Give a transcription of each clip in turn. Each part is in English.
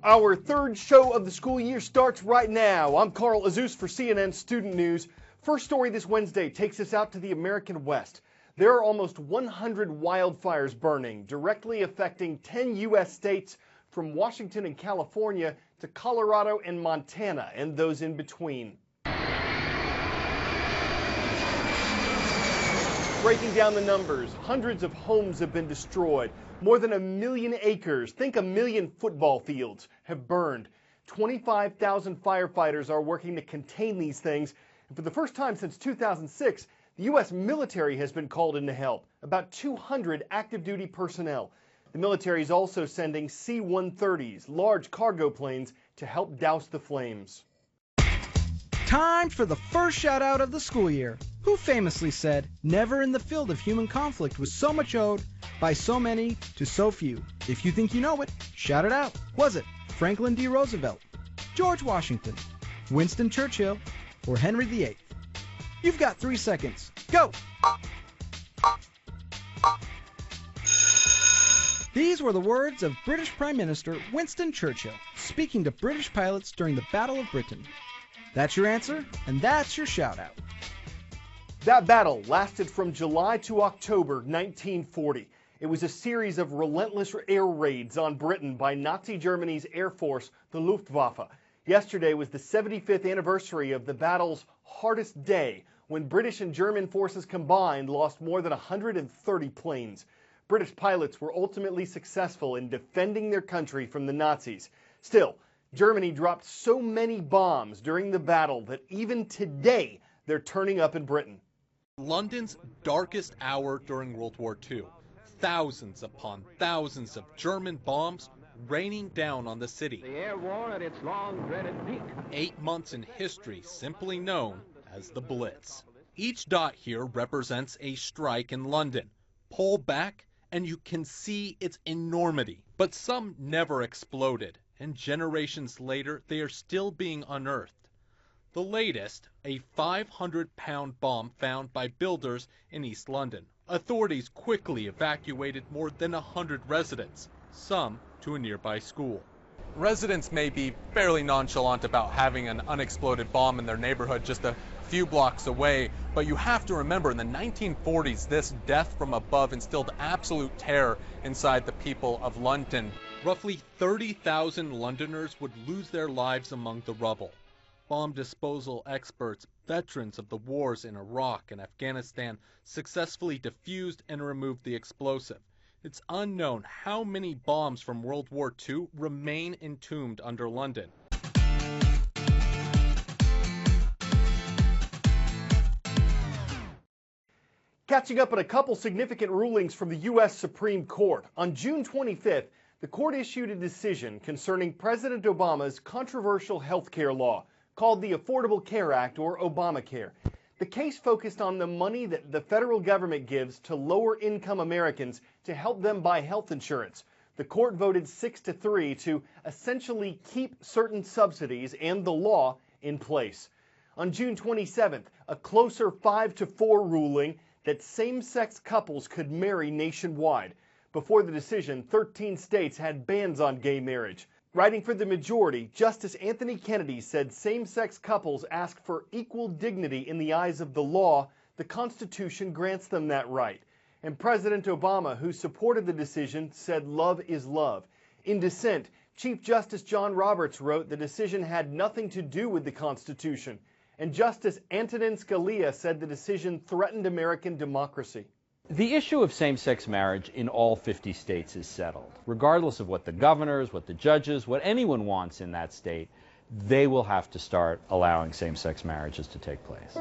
Our third show of the school year starts right now. I'm Carl Azus for CNN Student News. First story this Wednesday takes us out to the American West. There are almost 100 wildfires burning, directly affecting 10 U.S. states from Washington and California to Colorado and Montana and those in between. Breaking down the numbers, hundreds of homes have been destroyed. More than 1 million acres, think 1 million football fields, have burned. 25,000 firefighters are working to contain these things. And for the first time since 2006, the U.S. military has been called in to help, about 200 active duty personnel. The military is also sending C-130s, large cargo planes, to help douse the flames. Time for the first shout out of the school year. Who famously said, "Never in the field of human conflict was so much owed by so many to so few." If you think you know it, shout it out. Was it Franklin D. Roosevelt, George Washington, Winston Churchill, or Henry VIII? You've got 3 seconds. Go! These were the words of British Prime Minister Winston Churchill speaking to British pilots during the Battle of Britain. That's your answer, and that's your shout out. That battle lasted from July to October 1940. It was a series of relentless air raids on Britain by Nazi Germany's Air Force, the Luftwaffe. Yesterday was the 75th anniversary of the battle's hardest day, when British and German forces combined lost more than 130 planes. British pilots were ultimately successful in defending their country from the Nazis. Still, Germany dropped so many bombs during the battle that even today they're turning up in Britain. London's darkest hour during World War II. Thousands upon thousands of German bombs raining down on the city. The air war at its long-dreaded peak. 8 months in history simply known as the Blitz. Each dot here represents a strike in London. Pull back and you can see its enormity. But some never exploded, and generations later they are still being unearthed. The latest, a 500-pound bomb found by builders in East London. Authorities quickly evacuated more than 100 residents, some to a nearby school. Residents may be fairly nonchalant about having an unexploded bomb in their neighborhood just a few blocks away, but you have to remember in the 1940s, this death from above instilled absolute terror inside the people of London. Roughly 30,000 Londoners would lose their lives among the rubble. Bomb disposal experts, veterans of the wars in Iraq and Afghanistan, successfully defused and removed the explosive. It's unknown how many bombs from World War II remain entombed under London. Catching up on a couple significant rulings from the U.S. Supreme Court. On June 25th, the court issued a decision concerning President Obama's controversial health care law, called the Affordable Care Act, or Obamacare. The case focused on the money that the federal government gives to lower-income Americans to help them buy health insurance. The court voted 6-3 to essentially keep certain subsidies and the law in place. On June 27th, a closer 5-4 ruling that same-sex couples could marry nationwide. Before the decision, 13 states had bans on gay marriage. Writing for the majority, Justice Anthony Kennedy said same-sex couples ask for equal dignity in the eyes of the law. The Constitution grants them that right. And President Obama, who supported the decision, said love is love. In dissent, Chief Justice John Roberts wrote the decision had nothing to do with the Constitution. And Justice Antonin Scalia said the decision threatened American democracy. The issue of same-sex marriage in all 50 states is settled. Regardless of what the governors, what the judges, what anyone wants in that state, they will have to start allowing same-sex marriages to take place.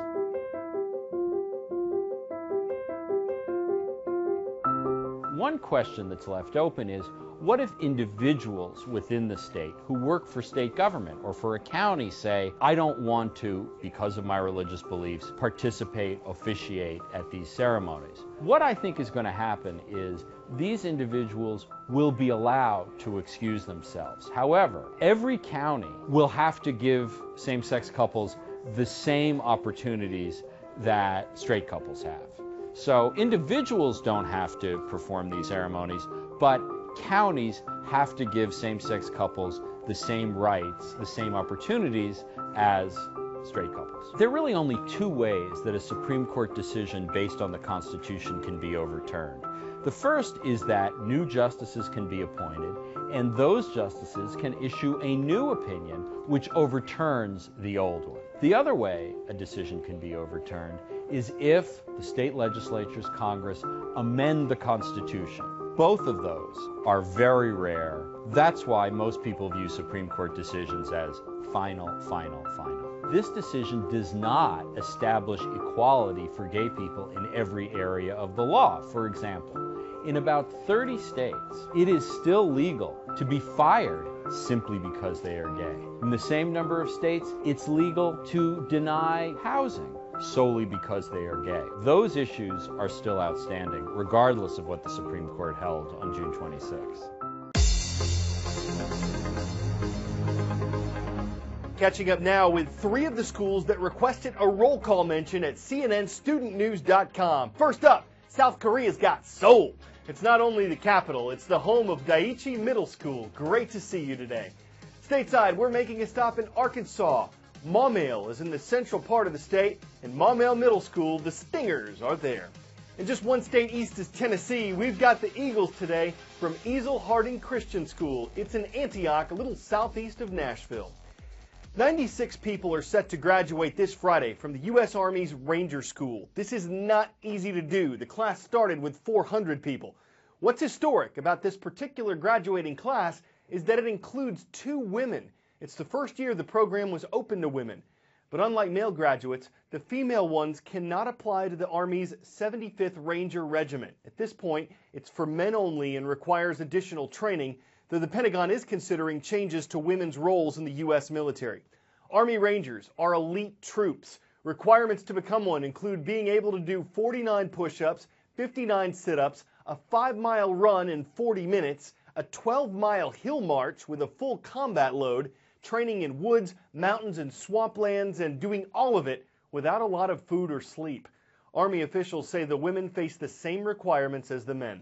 One question that's left open is, what if individuals within the state who work for state government or for a county say, I don't want to, because of my religious beliefs, participate, officiate at these ceremonies? What I think is going to happen is these individuals will be allowed to excuse themselves. However, every county will have to give same-sex couples the same opportunities that straight couples have. So individuals don't have to perform these ceremonies, but counties have to give same-sex couples the same rights, the same opportunities as straight couples. There are really only two ways that a Supreme Court decision based on the Constitution can be overturned. The first is that new justices can be appointed, and those justices can issue a new opinion which overturns the old one. The other way a decision can be overturned is if the state legislatures, Congress, amend the Constitution. Both of those are very rare. That's why most people view Supreme Court decisions as final, final, final. This decision does not establish equality for gay people in every area of the law. For example, in about 30 states, it is still legal to be fired simply because they are gay. In the same number of states, it's legal to deny housing solely because they are gay. Those issues are still outstanding, regardless of what the Supreme Court held on June 26. Catching up now with three of the schools that requested a roll call mention at CNNStudentNews.com. First up, South Korea's got Seoul. It's not only the capital, it's the home of Daiichi Middle School. Great to see you today. Stateside, we're making a stop in Arkansas. Maumelle is in the central part of the state, and Maumelle Middle School, the Stingers, are there. And just one state east is Tennessee. We've got the Eagles today from Easel Harding Christian School. It's in Antioch, a little southeast of Nashville. 96 people are set to graduate this Friday from the U.S. Army's Ranger School. This is not easy to do. The class started with 400 people. What's historic about this particular graduating class is that it includes 2 women. It's the first year the program was open to women. But unlike male graduates, the female ones cannot apply to the Army's 75th Ranger Regiment. At this point, it's for men only and requires additional training, though the Pentagon is considering changes to women's roles in the U.S. military. Army Rangers are elite troops. Requirements to become one include being able to do 49 push-ups, 59 sit-ups, a 5-mile run in 40 minutes, a 12-mile hill march with a full combat load, training in woods, mountains, and swamplands, and doing all of it without a lot of food or sleep. Army officials say the women face the same requirements as the men.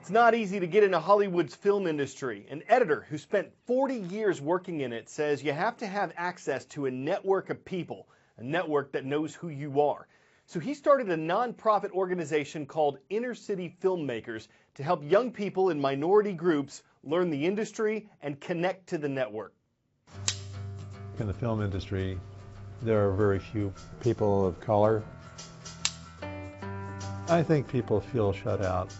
It's not easy to get into Hollywood's film industry. An editor who spent 40 years working in it says you have to have access to a network of people, a network that knows who you are. So he started a nonprofit organization called Inner City Filmmakers to help young people in minority groups learn the industry and connect to the network. In the film industry, there are very few people of color. I think people feel shut out.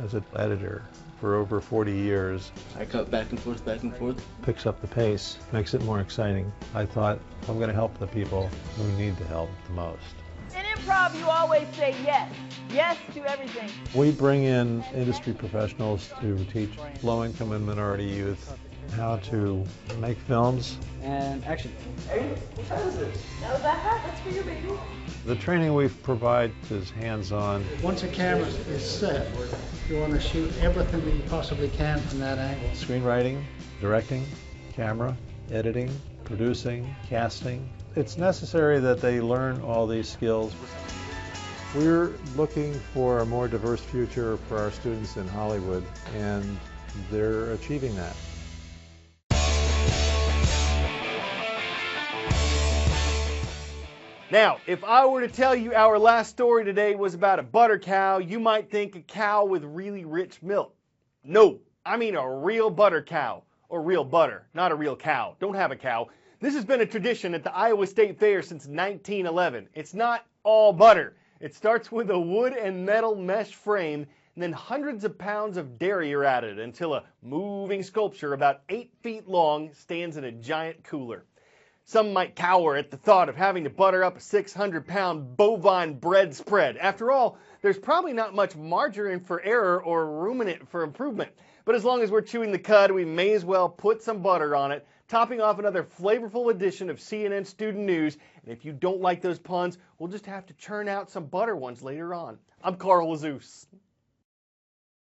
As an editor for over 40 years, I cut back and forth. Picks up the pace, makes it more exciting. I thought, I'm going to help the people who need the help the most. In improv, you always say yes. Yes to everything. We bring in industry professionals to teach low-income and minority youth how to make films. And action. Hey, what time is this? No, that's for your baby. The training we provide is hands-on. Once a camera is set, you want to shoot everything that you possibly can from that angle. Screenwriting, directing, camera, editing, producing, casting. It's necessary that they learn all these skills. We're looking for a more diverse future for our students in Hollywood, and they're achieving that. Now, if I were to tell you our last story today was about a butter cow, you might think a cow with really rich milk. No, I mean a real butter cow, or real butter, not a real cow. Don't have a cow. This has been a tradition at the Iowa State Fair since 1911. It's not all butter. It starts with a wood and metal mesh frame, and then hundreds of pounds of dairy are added until a moving sculpture about 8 feet long stands in a giant cooler. Some might cower at the thought of having to butter up a 600-pound bovine bread spread. After all, there's probably not much margarine for error or ruminant for improvement. But as long as we're chewing the cud, we may as well put some butter on it, topping off another flavorful edition of CNN Student News. And if you don't like those puns, we'll just have to churn out some butter ones later on. I'm Carl Lazouse.